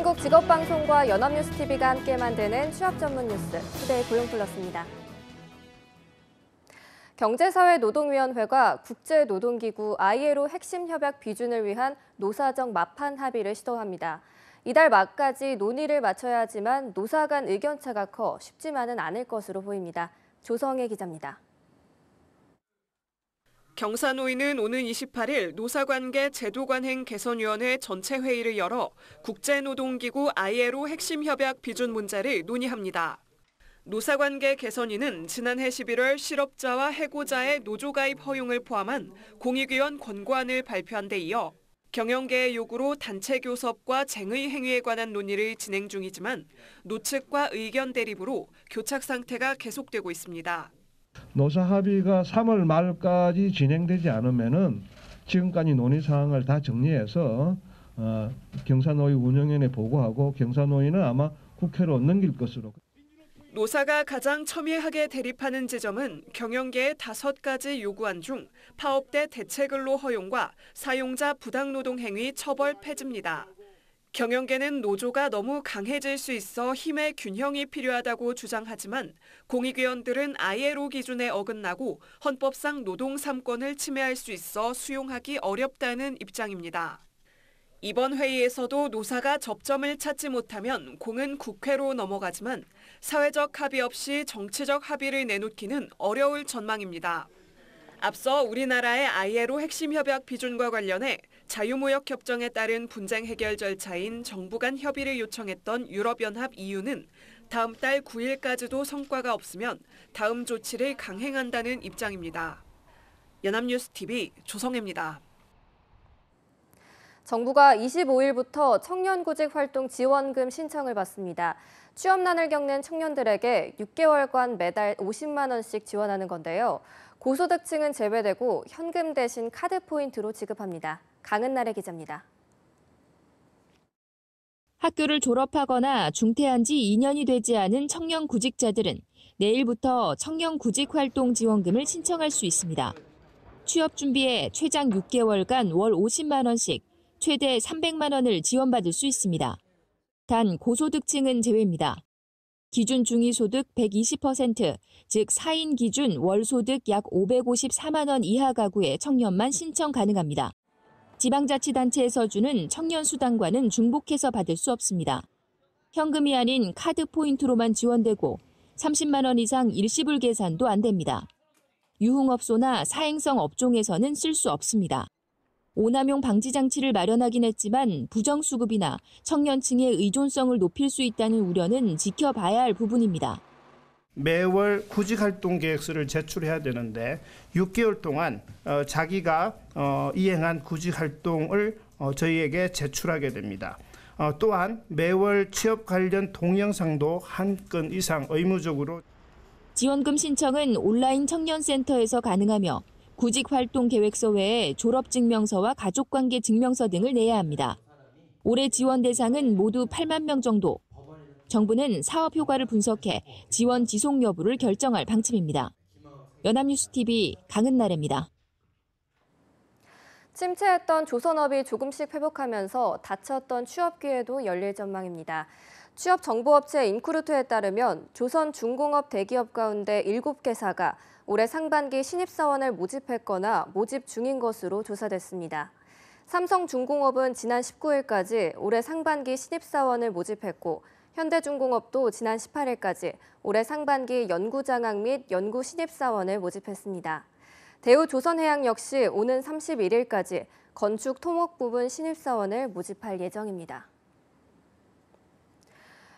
대한민국 직업방송과 연합뉴스TV가 함께 만드는 취업 전문 뉴스, 투데이 고용플러스입니다. 경제사회노동위원회가 국제노동기구 ILO 핵심 협약 비준을 위한 노사정 마판 합의를 시도합니다. 이달 말까지 논의를 마쳐야 하지만 노사 간 의견차가 커 쉽지만은 않을 것으로 보입니다. 조성혜 기자입니다. 경사노위는 오는 28일 노사관계 제도관행 개선위원회 전체 회의를 열어 국제노동기구 ILO 핵심 협약 비준 문제를 논의합니다. 노사관계 개선위는 지난해 11월 실업자와 해고자의 노조가입 허용을 포함한 공익위원 권고안을 발표한 데 이어 경영계의 요구로 단체 교섭과 쟁의 행위에 관한 논의를 진행 중이지만 노측과 의견 대립으로 교착 상태가 계속되고 있습니다. 노사 합의가 3월 말까지 진행되지 않으면은 지금까지 논의 사항을 다 정리해서 경사노위 운영위원회에 보고하고 경사노위는 아마 국회로 넘길 것으로. 노사가 가장 첨예하게 대립하는 지점은 경영계의 5가지 요구안 중 파업대 대체근로 허용과 사용자 부당노동 행위 처벌 폐지입니다. 경영계는 노조가 너무 강해질 수 있어 힘의 균형이 필요하다고 주장하지만 공익위원들은 ILO 기준에 어긋나고 헌법상 노동 3권을 침해할 수 있어 수용하기 어렵다는 입장입니다. 이번 회의에서도 노사가 접점을 찾지 못하면 공은 국회로 넘어가지만 사회적 합의 없이 정치적 합의를 내놓기는 어려울 전망입니다. 앞서 우리나라의 ILO 핵심 협약 비준과 관련해 자유무역 협정에 따른 분쟁 해결 절차인 정부 간 협의를 요청했던 유럽연합 EU는 다음 달 9일까지도 성과가 없으면 다음 조치를 강행한다는 입장입니다. 연합뉴스TV 조성혜입니다. 정부가 25일부터 청년구직 활동 지원금 신청을 받습니다. 취업난을 겪는 청년들에게 6개월간 매달 50만 원씩 지원하는 건데요. 고소득층은 제외되고 현금 대신 카드 포인트로 지급합니다. 강은나래 기자입니다. 학교를 졸업하거나 중퇴한 지 2년이 되지 않은 청년 구직자들은 내일부터 청년 구직 활동 지원금을 신청할 수 있습니다. 취업 준비에 최장 6개월간 월 50만 원씩 최대 300만 원을 지원받을 수 있습니다. 단 고소득층은 제외입니다. 기준 중위소득 120%, 즉 4인 기준 월소득 약 554만 원 이하 가구의 청년만 신청 가능합니다. 지방자치단체에서 주는 청년수당과는 중복해서 받을 수 없습니다. 현금이 아닌 카드 포인트로만 지원되고 30만 원 이상 일시불 계산도 안 됩니다. 유흥업소나 사행성 업종에서는 쓸 수 없습니다. 오남용 방지 장치를 마련하긴 했지만 부정수급이나 청년층의 의존성을 높일 수 있다는 우려는 지켜봐야 할 부분입니다. 매월 구직활동 계획서를 제출해야 되는데 6개월 동안 자기가 이행한 구직활동을 저희에게 제출하게 됩니다. 또한 매월 취업 관련 동영상도 한 건 이상 의무적으로. 지원금 신청은 온라인 청년센터에서 가능하며 구직활동 계획서 외에 졸업증명서와 가족관계 증명서 등을 내야 합니다. 올해 지원 대상은 모두 8만 명 정도. 정부는 사업 효과를 분석해 지원 지속 여부를 결정할 방침입니다. 연합뉴스TV 강은나래입니다. 침체했던 조선업이 조금씩 회복하면서 닫혔던 취업 기회도 열릴 전망입니다. 취업정보업체 인쿠루트에 따르면 조선중공업 대기업 가운데 7개사가 올해 상반기 신입사원을 모집했거나 모집 중인 것으로 조사됐습니다. 삼성중공업은 지난 19일까지 올해 상반기 신입사원을 모집했고 현대중공업도 지난 18일까지 올해 상반기 연구장학 및 연구 신입사원을 모집했습니다. 대우조선해양 역시 오는 31일까지 건축 토목 부분 신입사원을 모집할 예정입니다.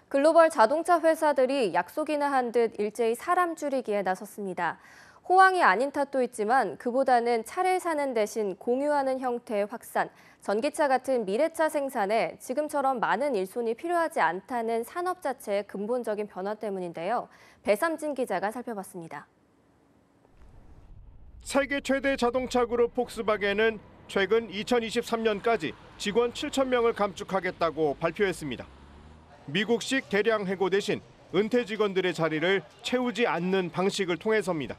글로벌 자동차 회사들이 약속이나 한 듯 일제히 사람 줄이기에 나섰습니다. 호황이 아닌 탓도 있지만 그보다는 차를 사는 대신 공유하는 형태의 확산, 전기차 같은 미래차 생산에 지금처럼 많은 일손이 필요하지 않다는 산업 자체의 근본적인 변화 때문인데요. 배삼진 기자가 살펴봤습니다. 세계 최대 자동차 그룹 폭스바겐은 최근 2023년까지 직원 7,000명을 감축하겠다고 발표했습니다. 미국식 대량 해고 대신 은퇴 직원들의 자리를 채우지 않는 방식을 통해서입니다.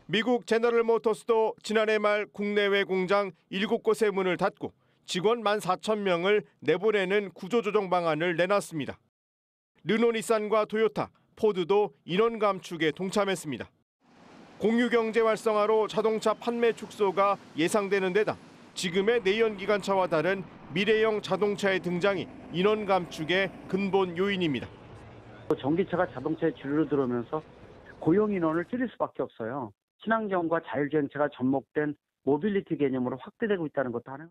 미국 제너럴 모터스도 지난해 말 국내외 공장 7곳의 문을 닫고 직원 14,000명을 내보내는 구조조정 방안을 내놨습니다. 르노니산과 토요타, 포드도 인원 감축에 동참했습니다. 공유경제 활성화로 자동차 판매 축소가 예상되는 데다 지금의 내연기관차와 다른 미래형 자동차의 등장이 인원 감축의 근본 요인입니다. 전기차가 자동차에 주류로 들어오면서 고용 인원을 줄일 수밖에 없어요. 친환경과 자율주행차가 접목된 모빌리티 개념으로 확대되고 있다는 것도 하나요?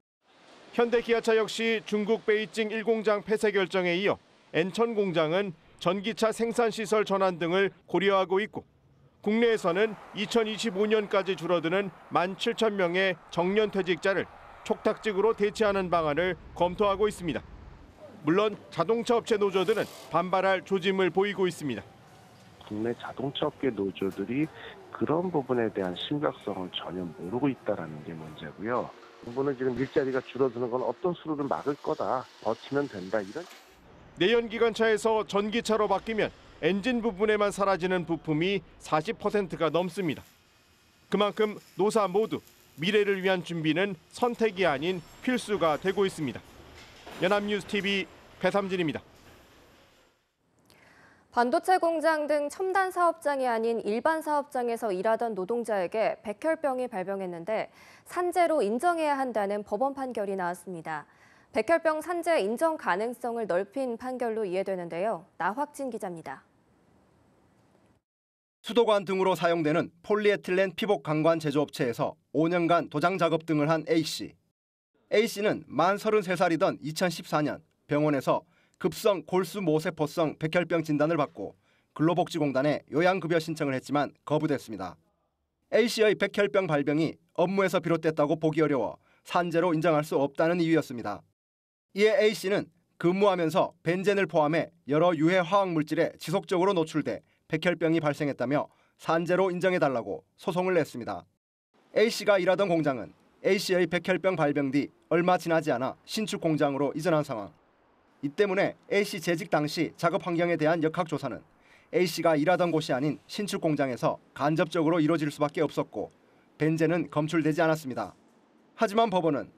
현대기아차 역시 중국 베이징 1공장 폐쇄 결정에 이어 엔천 공장은 전기차 생산시설 전환 등을 고려하고 있고 국내에서는 2025년까지 줄어드는 17,000명의 정년퇴직자를 촉탁직으로 대체하는 방안을 검토하고 있습니다. 물론 자동차 업체 노조들은 반발할 조짐을 보이고 있습니다. 국내 자동차 업계 노조들이 그런 부분에 대한 심각성을 전혀 모르고 있다는 게 문제고요. 정부는 지금 일자리가 줄어드는 건 어떤 수로든 막을 거다, 버티면 된다 이런. 내연기관차에서 전기차로 바뀌면 엔진 부분에만 사라지는 부품이 40%가 넘습니다. 그만큼 노사 모두 미래를 위한 준비는 선택이 아닌 필수가 되고 있습니다. 연합뉴스TV 배삼진입니다. 반도체 공장 등 첨단 사업장이 아닌 일반 사업장에서 일하던 노동자에게 백혈병이 발병했는데 산재로 인정해야 한다는 법원 판결이 나왔습니다. 백혈병 산재 인정 가능성을 넓힌 판결로 이해되는데요. 나확진 기자입니다. 수도관 등으로 사용되는 폴리에틸렌 피복 강관 제조업체에서 5년간 도장 작업 등을 한 A씨. A씨는 만 33살이던 2014년 병원에서 급성 골수 모세포성 백혈병 진단을 받고 근로복지공단에 요양급여 신청을 했지만 거부됐습니다. A씨의 백혈병 발병이 업무에서 비롯됐다고 보기 어려워 산재로 인정할 수 없다는 이유였습니다. 이에 A씨는 근무하면서 벤젠을 포함해 여러 유해 화학물질에 지속적으로 노출돼 백혈병이 발생했다며 산재로 인정해달라고 소송을 냈습니다. A씨가 일하던 공장은 A씨의 백혈병 발병 뒤 얼마 지나지 않아 신축 공장으로 이전한 상황. 이 때문에 A씨 재직 당시 작업 환경에 대한 역학조사는 A씨가 일하던 곳이 아닌 신축 공장에서 간접적으로 이루어질 수밖에 없었고 벤젠은 검출되지 않았습니다. 하지만 법원은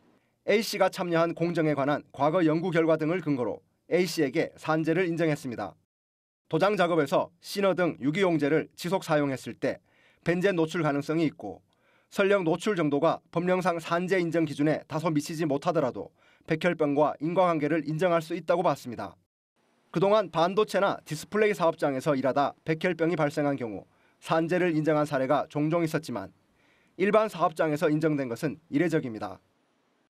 A씨가 참여한 공정에 관한 과거 연구 결과 등을 근거로 A씨에게 산재를 인정했습니다. 도장 작업에서 시너 등 유기용제를 지속 사용했을 때 벤젠 노출 가능성이 있고 설령 노출 정도가 법령상 산재 인정 기준에 다소 미치지 못하더라도 백혈병과 인과관계를 인정할 수 있다고 봤습니다. 그동안 반도체나 디스플레이 사업장에서 일하다 백혈병이 발생한 경우 산재를 인정한 사례가 종종 있었지만 일반 사업장에서 인정된 것은 이례적입니다.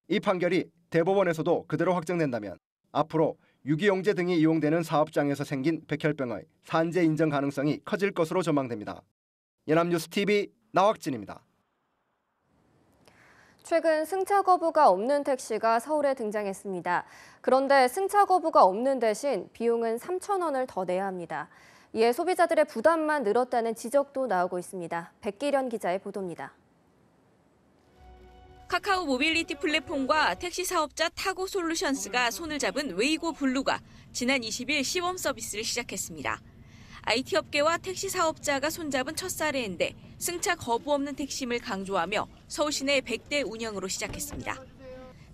이 판결이 대법원에서도 그대로 확정된다면 앞으로 유기용제 등이 이용되는 사업장에서 생긴 백혈병의 산재 인정 가능성이 커질 것으로 전망됩니다. 연합뉴스TV 나확진입니다. 최근 승차 거부가 없는 택시가 서울에 등장했습니다. 그런데 승차 거부가 없는 대신 비용은 3,000원을 더 내야 합니다. 이에 소비자들의 부담만 늘었다는 지적도 나오고 있습니다. 백기련 기자의 보도입니다. 카카오 모빌리티 플랫폼과 택시 사업자 타고솔루션스가 손을 잡은 웨이고 블루가 지난 20일 시범 서비스를 시작했습니다. IT 업계와 택시 사업자가 손잡은 첫 사례인데 승차 거부 없는 택시임을 강조하며 서울 시내 100대 운영으로 시작했습니다.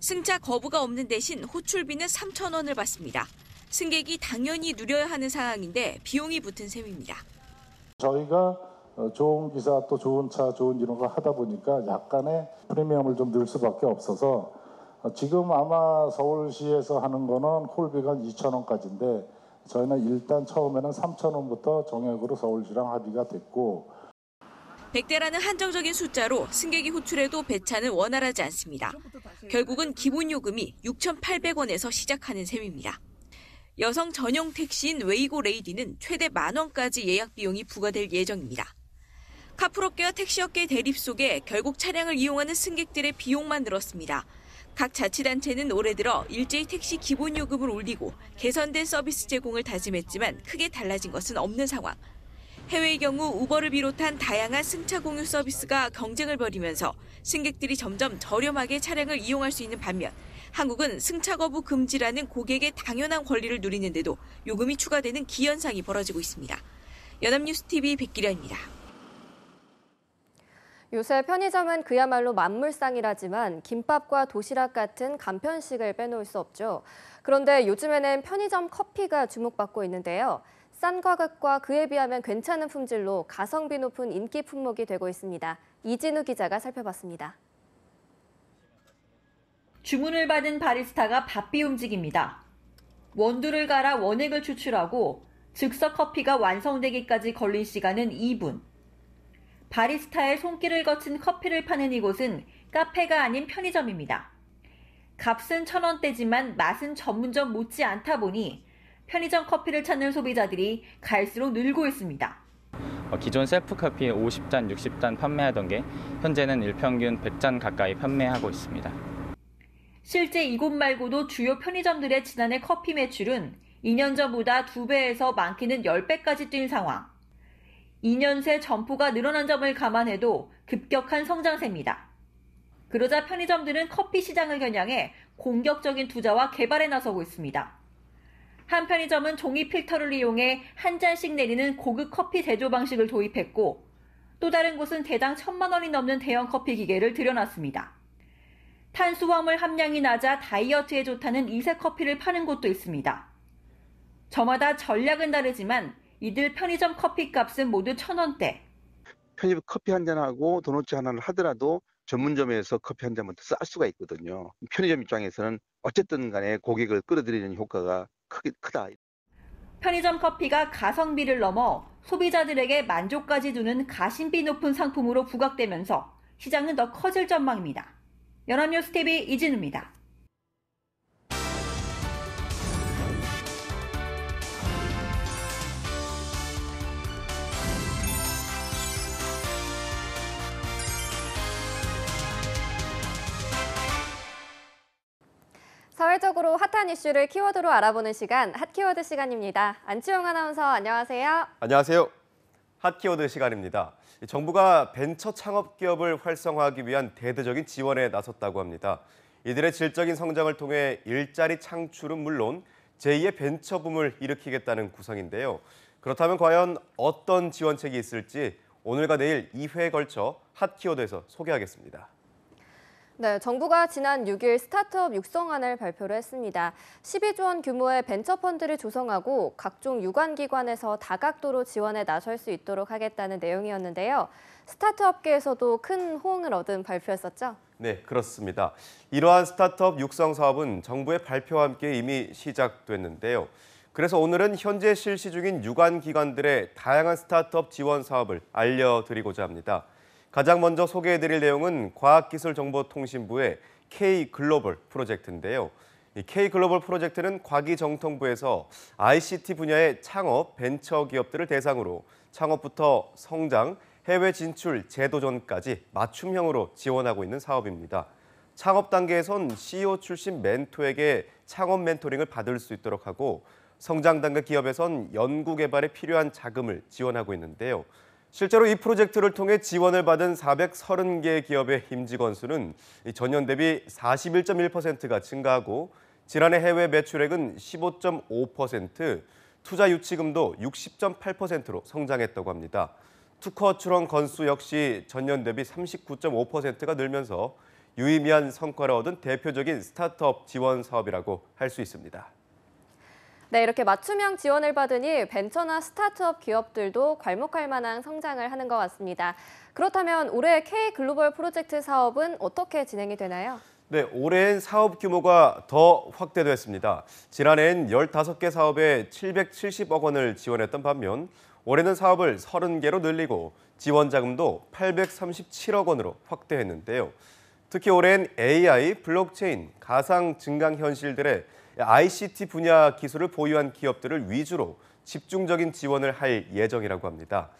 승차 거부가 없는 대신 호출비는 3,000원을 받습니다. 승객이 당연히 누려야 하는 상황인데 비용이 붙은 셈입니다. 저희가 좋은 기사 또 좋은 차 좋은 이런 거 하다 보니까 약간의 프리미엄을 좀 늘 수밖에 없어서 지금 아마 서울시에서 하는 거는 홀비가 2,000원까지인데 저희는 일단 처음에는 3,000원부터 정액으로 서울시랑 합의가 됐고 100대라는 한정적인 숫자로 승객이 호출해도 배차는 원활하지 않습니다. 결국은 기본 요금이 6,800원에서 시작하는 셈입니다. 여성 전용 택시인 웨이고 레이디는 최대 10,000원까지 예약 비용이 부과될 예정입니다. 카풀업계와 택시업계의 대립 속에 결국 차량을 이용하는 승객들의 비용만 늘었습니다. 각 자치단체는 올해 들어 일제히 택시 기본 요금을 올리고 개선된 서비스 제공을 다짐했지만 크게 달라진 것은 없는 상황. 해외의 경우 우버를 비롯한 다양한 승차 공유 서비스가 경쟁을 벌이면서 승객들이 점점 저렴하게 차량을 이용할 수 있는 반면 한국은 승차 거부 금지라는 고객의 당연한 권리를 누리는데도 요금이 추가되는 기현상이 벌어지고 있습니다. 연합뉴스TV 백기련입니다. 요새 편의점은 그야말로 만물상이라지만 김밥과 도시락 같은 간편식을 빼놓을 수 없죠. 그런데 요즘에는 편의점 커피가 주목받고 있는데요. 싼 가격과 그에 비하면 괜찮은 품질로 가성비 높은 인기 품목이 되고 있습니다. 이진우 기자가 살펴봤습니다. 주문을 받은 바리스타가 바삐 움직입니다. 원두를 갈아 원액을 추출하고 즉석 커피가 완성되기까지 걸린 시간은 2분. 바리스타의 손길을 거친 커피를 파는 이곳은 카페가 아닌 편의점입니다. 값은 1,000원대지만 맛은 전문점 못지 않다 보니 편의점 커피를 찾는 소비자들이 갈수록 늘고 있습니다. 기존 셀프 커피 50잔, 60잔 판매하던 게 현재는 일평균 100잔 가까이 판매하고 있습니다. 실제 이곳 말고도 주요 편의점들의 지난해 커피 매출은 2년 전보다 2배에서 많게는 10배까지 뛴 상황. 2년 새 점포가 늘어난 점을 감안해도 급격한 성장세입니다. 그러자 편의점들은 커피 시장을 겨냥해 공격적인 투자와 개발에 나서고 있습니다. 한 편의점은 종이 필터를 이용해 한 잔씩 내리는 고급 커피 제조 방식을 도입했고, 또 다른 곳은 대당 1,000만 원이 넘는 대형 커피 기계를 들여놨습니다. 탄수화물 함량이 낮아 다이어트에 좋다는 이색 커피를 파는 곳도 있습니다. 저마다 전략은 다르지만 이들 편의점 커피 값은 모두 1,000원대. 편의점 커피 한 잔하고 도넛 하나를 하더라도 전문점에서 커피 한 잔만 더 쌀 수가 있거든요. 편의점 입장에서는 어쨌든 간에 고객을 끌어들이는 효과가 크다. 편의점 커피가 가성비를 넘어 소비자들에게 만족까지 주는 가심비 높은 상품으로 부각되면서 시장은 더 커질 전망입니다. 연합뉴스TV 이진우입니다. 사회적으로 핫한 이슈를 키워드로 알아보는 시간, 핫키워드 시간입니다. 안치홍 아나운서, 안녕하세요. 안녕하세요. 핫키워드 시간입니다. 정부가 벤처 창업 기업을 활성화하기 위한 대대적인 지원에 나섰다고 합니다. 이들의 질적인 성장을 통해 일자리 창출은 물론 제2의 벤처 붐을 일으키겠다는 구상인데요. 그렇다면 과연 어떤 지원책이 있을지 오늘과 내일 2회에 걸쳐 핫키워드에서 소개하겠습니다. 네, 정부가 지난 6일 스타트업 육성안을 발표를 했습니다. 12조 원 규모의 벤처펀드를 조성하고 각종 유관기관에서 다각도로 지원에 나설 수 있도록 하겠다는 내용이었는데요. 스타트업계에서도 큰 호응을 얻은 발표였었죠? 네, 그렇습니다. 이러한 스타트업 육성 사업은 정부의 발표와 함께 이미 시작됐는데요. 그래서 오늘은 현재 실시 중인 유관기관들의 다양한 스타트업 지원 사업을 알려드리고자 합니다. 가장 먼저 소개해드릴 내용은 과학기술정보통신부의 K글로벌 프로젝트인데요. 이 K글로벌 프로젝트는 과기정통부에서 ICT 분야의 창업, 벤처 기업들을 대상으로 창업부터 성장, 해외 진출, 제도전까지 맞춤형으로 지원하고 있는 사업입니다. 창업 단계에선 CEO 출신 멘토에게 창업 멘토링을 받을 수 있도록 하고 성장 단계 기업에선 연구 개발에 필요한 자금을 지원하고 있는데요. 실제로 이 프로젝트를 통해 지원을 받은 430개 기업의 임직원 수는 전년 대비 41.1%가 증가하고 지난해 해외 매출액은 15.5%, 투자 유치금도 60.8%로 성장했다고 합니다. 특허 출원 건수 역시 전년 대비 39.5%가 늘면서 유의미한 성과를 얻은 대표적인 스타트업 지원 사업이라고 할 수 있습니다. 네, 이렇게 맞춤형 지원을 받으니 벤처나 스타트업 기업들도 괄목할 만한 성장을 하는 것 같습니다. 그렇다면 올해 K글로벌 프로젝트 사업은 어떻게 진행이 되나요? 네, 올해엔 사업 규모가 더 확대됐습니다. 지난해엔 15개 사업에 770억 원을 지원했던 반면 올해는 사업을 30개로 늘리고 지원 자금도 837억 원으로 확대했는데요. 특히 올해는 AI, 블록체인, 가상 증강현실들의 ICT 분야 기술을 보유한 기업들을 위주로 집중적인 지원을 할 예정이라고 합니다.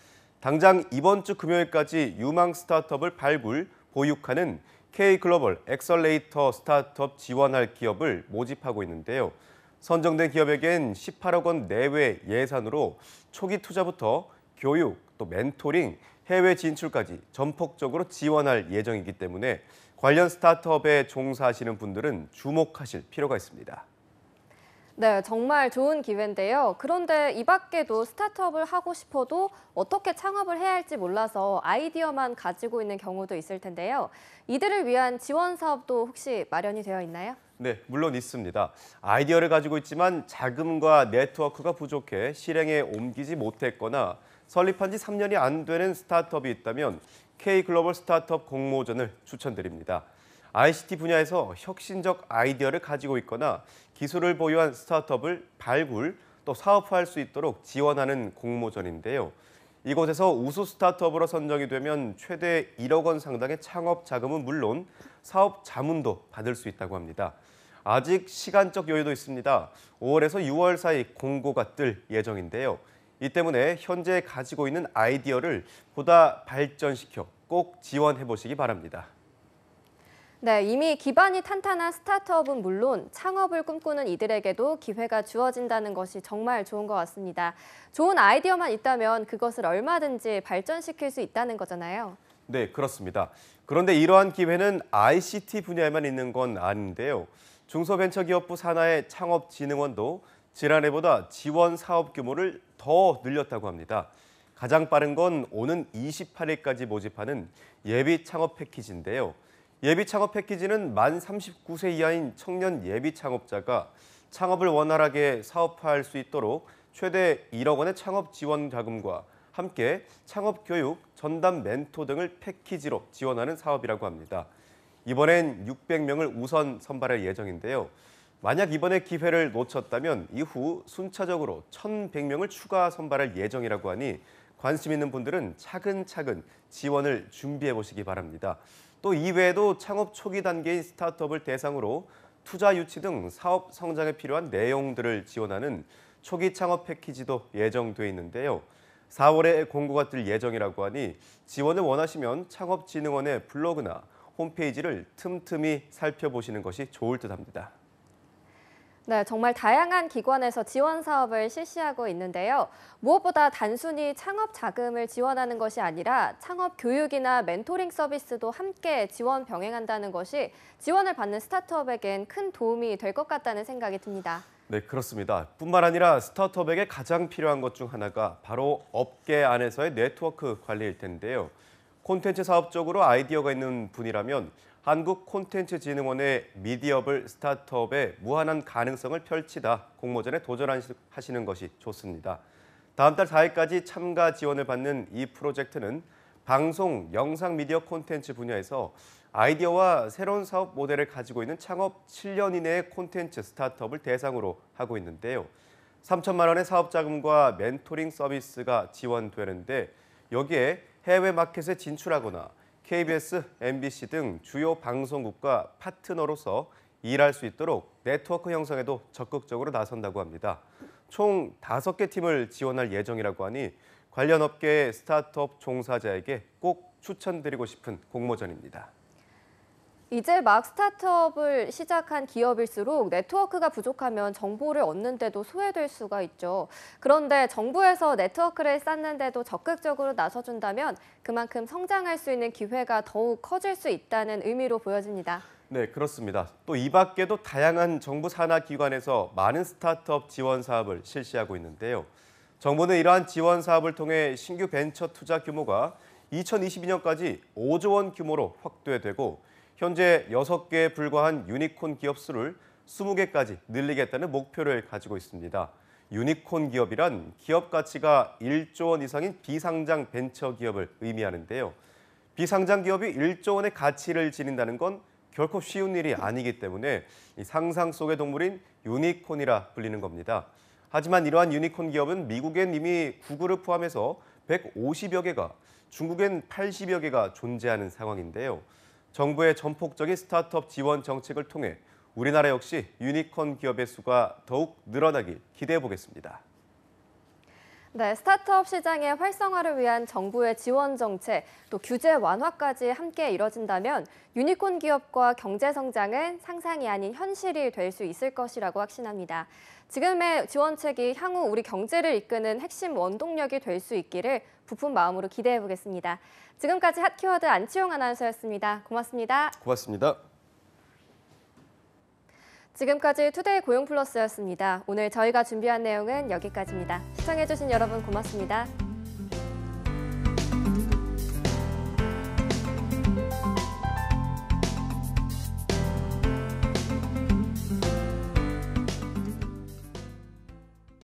당장 이번 주 금요일까지 유망 스타트업을 발굴, 보육하는 K글로벌 엑셀레이터 스타트업 지원할 기업을 모집하고 있는데요. 선정된 기업에겐 18억 원 내외 예산으로 초기 투자부터 교육, 또 멘토링, 해외 진출까지 전폭적으로 지원할 예정이기 때문에 관련 스타트업에 종사하시는 분들은 주목하실 필요가 있습니다. 네, 정말 좋은 기회인데요. 그런데 이 밖에도 스타트업을 하고 싶어도 어떻게 창업을 해야 할지 몰라서 아이디어만 가지고 있는 경우도 있을 텐데요. 이들을 위한 지원 사업도 혹시 마련이 되어 있나요? 네, 물론 있습니다. 아이디어를 가지고 있지만 자금과 네트워크가 부족해 실행에 옮기지 못했거나 설립한 지 3년이 안 되는 스타트업이 있다면 K글로벌 스타트업 공모전을 추천드립니다. ICT 분야에서 혁신적 아이디어를 가지고 있거나 기술을 보유한 스타트업을 발굴, 또 사업화할 수 있도록 지원하는 공모전인데요. 이곳에서 우수 스타트업으로 선정이 되면 최대 1억 원 상당의 창업 자금은 물론 사업 자문도 받을 수 있다고 합니다. 아직 시간적 여유도 있습니다. 5월에서 6월 사이 공고가 뜰 예정인데요. 이 때문에 현재 가지고 있는 아이디어를 보다 발전시켜 꼭 지원해 보시기 바랍니다. 네, 이미 기반이 탄탄한 스타트업은 물론 창업을 꿈꾸는 이들에게도 기회가 주어진다는 것이 정말 좋은 것 같습니다. 좋은 아이디어만 있다면 그것을 얼마든지 발전시킬 수 있다는 거잖아요. 네, 그렇습니다. 그런데 이러한 기회는 ICT 분야에만 있는 건 아닌데요. 중소벤처기업부 산하의 창업진흥원도 지난해보다 지원 사업 규모를 더 늘렸다고 합니다. 가장 빠른 건 오는 28일까지 모집하는 예비 창업 패키지인데요. 예비 창업 패키지는 만 39세 이하인 청년 예비 창업자가 창업을 원활하게 사업화할 수 있도록 최대 1억 원의 창업 지원 자금과 함께 창업 교육, 전담 멘토 등을 패키지로 지원하는 사업이라고 합니다. 이번엔 600명을 우선 선발할 예정인데요. 만약 이번에 기회를 놓쳤다면 이후 순차적으로 1,100명을 추가 선발할 예정이라고 하니 관심 있는 분들은 차근차근 지원을 준비해 보시기 바랍니다. 또 이외에도 창업 초기 단계인 스타트업을 대상으로 투자 유치 등 사업 성장에 필요한 내용들을 지원하는 초기 창업 패키지도 예정돼 있는데요. 4월에 공고가 뜰 예정이라고 하니 지원을 원하시면 창업진흥원의 블로그나 홈페이지를 틈틈이 살펴보시는 것이 좋을 듯합니다. 네, 정말 다양한 기관에서 지원 사업을 실시하고 있는데요. 무엇보다 단순히 창업 자금을 지원하는 것이 아니라 창업 교육이나 멘토링 서비스도 함께 지원 병행한다는 것이 지원을 받는 스타트업에겐 큰 도움이 될 것 같다는 생각이 듭니다. 네, 그렇습니다. 뿐만 아니라 스타트업에게 가장 필요한 것 중 하나가 바로 업계 안에서의 네트워크 관리일 텐데요. 콘텐츠 사업 쪽으로 아이디어가 있는 분이라면 한국콘텐츠진흥원의 미디어블 스타트업의 무한한 가능성을 펼치다 공모전에 도전하시는 것이 좋습니다. 다음 달 4일까지 참가 지원을 받는 이 프로젝트는 방송, 영상 미디어 콘텐츠 분야에서 아이디어와 새로운 사업 모델을 가지고 있는 창업 7년 이내의 콘텐츠 스타트업을 대상으로 하고 있는데요. 3천만 원의 사업 자금과 멘토링 서비스가 지원되는데 여기에 해외 마켓에 진출하거나 KBS, MBC 등 주요 방송국과 파트너로서 일할 수 있도록 네트워크 형성에도 적극적으로 나선다고 합니다. 총 5개 팀을 지원할 예정이라고 하니 관련 업계의 스타트업 종사자에게 꼭 추천드리고 싶은 공모전입니다. 이제 막 스타트업을 시작한 기업일수록 네트워크가 부족하면 정보를 얻는데도 소외될 수가 있죠. 그런데 정부에서 네트워크를 쌓는데도 적극적으로 나서준다면 그만큼 성장할 수 있는 기회가 더욱 커질 수 있다는 의미로 보여집니다. 네, 그렇습니다. 또 이 밖에도 다양한 정부 산하 기관에서 많은 스타트업 지원 사업을 실시하고 있는데요. 정부는 이러한 지원 사업을 통해 신규 벤처 투자 규모가 2022년까지 5조 원 규모로 확대되고 현재 6개에 불과한 유니콘 기업 수를 20개까지 늘리겠다는 목표를 가지고 있습니다. 유니콘 기업이란 기업 가치가 1조 원 이상인 비상장 벤처 기업을 의미하는데요. 비상장 기업이 1조 원의 가치를 지닌다는 건 결코 쉬운 일이 아니기 때문에 상상 속의 동물인 유니콘이라 불리는 겁니다. 하지만 이러한 유니콘 기업은 미국엔 이미 구글을 포함해서 150여 개가, 중국엔 80여 개가 존재하는 상황인데요. 정부의 전폭적인 스타트업 지원 정책을 통해 우리나라 역시 유니콘 기업의 수가 더욱 늘어나길 기대해 보겠습니다. 네, 스타트업 시장의 활성화를 위한 정부의 지원 정책, 또 규제 완화까지 함께 이뤄진다면 유니콘 기업과 경제 성장은 상상이 아닌 현실이 될 수 있을 것이라고 확신합니다. 지금의 지원책이 향후 우리 경제를 이끄는 핵심 원동력이 될 수 있기를 부푼 마음으로 기대해 보겠습니다. 지금까지 핫키워드 안치홍 아나운서였습니다. 고맙습니다. 고맙습니다. 지금까지 투데이 고용플러스였습니다. 오늘 저희가 준비한 내용은 여기까지입니다. 시청해주신 여러분 고맙습니다.